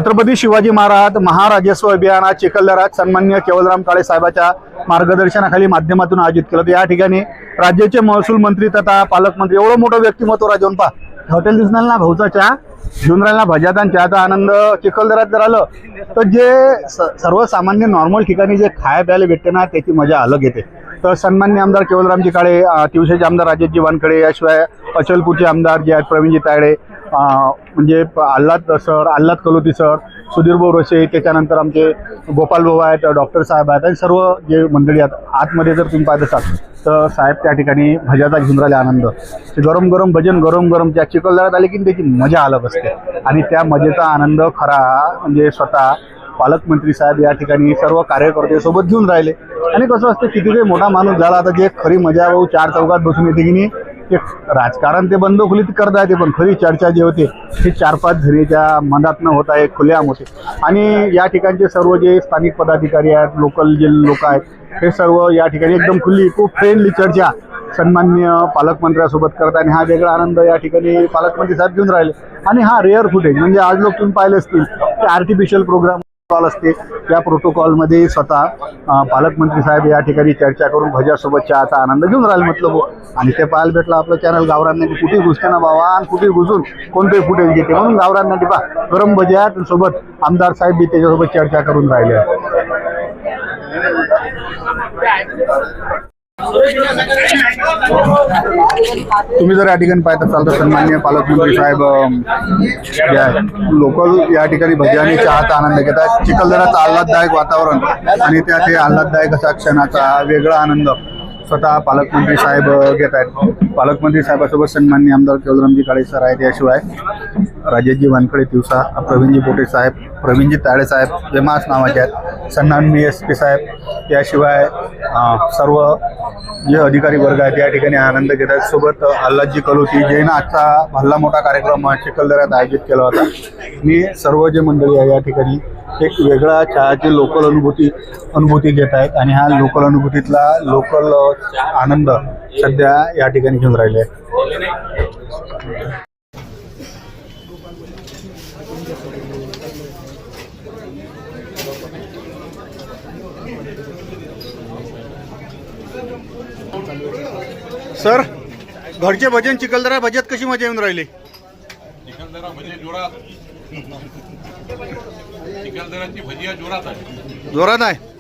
छत्रपती शिवाजी महाराज महाराजस्व अभियान आज चिखलदऱ्यात सन्माननीय केवलराम काळे साहेबांच्या मार्गदर्शनाखाली माध्यमातून आयोजित केलं. या ठिकाणी राज्याचे महसूल मंत्री तथा पालकमंत्री एवढं मोठं व्यक्तिमत्व राजवून पहा. हॉटेल दिसणार ना भाऊचा चहा घेऊन राहिला, भज्याचा चहाचा आनंद चिखलदऱ्यात जर आलं तर जे सर्वसामान्य नॉर्मल ठिकाणी जे खाया प्यायला भेटते ना त्याची मजा अलग येते. तर सन्माननीय आमदार केवलरामजी काळे, तिवसेचे आमदार राजेशजी वानखडे, याशिवाय अचलपूरचे आमदार जे आहेत प्रवीणजी तायडे, म्हणजे आल्हाद कलोती सर, सुधीर भाऊ रोशे, त्याच्यानंतर आमचे गोपाल भाऊ आहेत, डॉक्टर साहेब आहेत आणि सर्व जे मंडळी आहेत. आतमध्ये जर तुम्ही पाहत असाल तर साहेब त्या ठिकाणी भज्याचा घेऊन राहिले आनंद. गरम गरम भजन, गरम गरम त्या चिखलदऱ्यात आले की त्याची मजा अलग असते आणि त्या मजेचा आनंद खरा म्हणजे स्वतः पालकमंत्री साहेब या ठिकाणी सर्व कार्यकर्ते सोबत घेऊन राहिले. आणि कसं असते किती काही मोठा माणूस झाला आता जे खरी मजा भाऊ चार चौकात बसून येते की नाही, ते राजकारण ते बंद खोलीत करता येते पण खरी चर्चा जी होते ती 4-5 जणीच्या मनातनं होत आहे, खुलेआम होते. आणि या ठिकाणचे सर्व जे स्थानिक पदाधिकारी आहेत, लोकल जे लोक आहेत हे सर्व या ठिकाणी एकदम खुली खूप फ्रेंडली चर्चा सन्माननीय पालकमंत्र्यासोबत करत आणि हा वेगळा आनंद या ठिकाणी पालकमंत्री साहेब घेऊन राहिले. आणि हा रेअर फुटेज म्हणजे आज लोक तुम्ही पाहिले असतील की आर्टिफिशियल प्रोग्राम असते या प्रोटोकॉलमध्ये स्वतः पालकमंत्री साहेब या ठिकाणी चर्चा करून भज्यासोबत चहाचा आनंद घेऊन राहिले मतलब. आणि ते पाहायला भेटलं आपलं चॅनल गावरांना कुठे घुसते ना बाबा आणि कुठे घुसून कोणतेही फुटेज घेते म्हणून गावरांना पहा गरम भज्या सोबत आमदार साहेब बी त्याच्यासोबत चर्चा करून राहिले. तुम्ही जर या ठिकाणी पाहत असाल तर सन्माननीय पालकमंत्री साहेब लोकल या ठिकाणी भजी आणि चहाचा आनंद घेतात. चिखलदऱ्याचं आल्हाददायक वातावरण आणि त्या ते आल्हाददायक असा क्षणाचा वेगळा आनंद स्वतः पालकमंत्री साहेब घेत आहेत. पालकमंत्री साहेबासोबत सन्माननीय आमदार केवलरामजी काळे सर आहेत, याशिवाय राजेशजी वानखडे तिवसा, प्रवीणजी पोटे साहेब, प्रवीणजी तायडे साहेब वेमास नावाचे आहेत, सन्माननीय SP साहेब, याशिवाय सर्व जे अधिकारी वर्ग आहेत या ठिकाणी आनंद घेत आहेत. सोबत आल्हादजी कलोती ज्यानं आजचा भल्ला मोठा कार्यक्रम चिखलदऱ्यात आयोजित केला होता. मी सर्व जे मंडळी आहे या ठिकाणी एक वेगळा चहाची लोकल अनुभूती घेत आहेत आणि ह्या लोकल अनुभूतीतला लोकल आनंद सध्या या ठिकाणी घेऊन राहिले आहे. सर, घरचे भजन चिखलदरा भजत कशी मजा येऊन राहिली? चिखलदरा भजे जोरात, चिखलदऱ्याची भजिया जोरात आहे. जोरात आहे.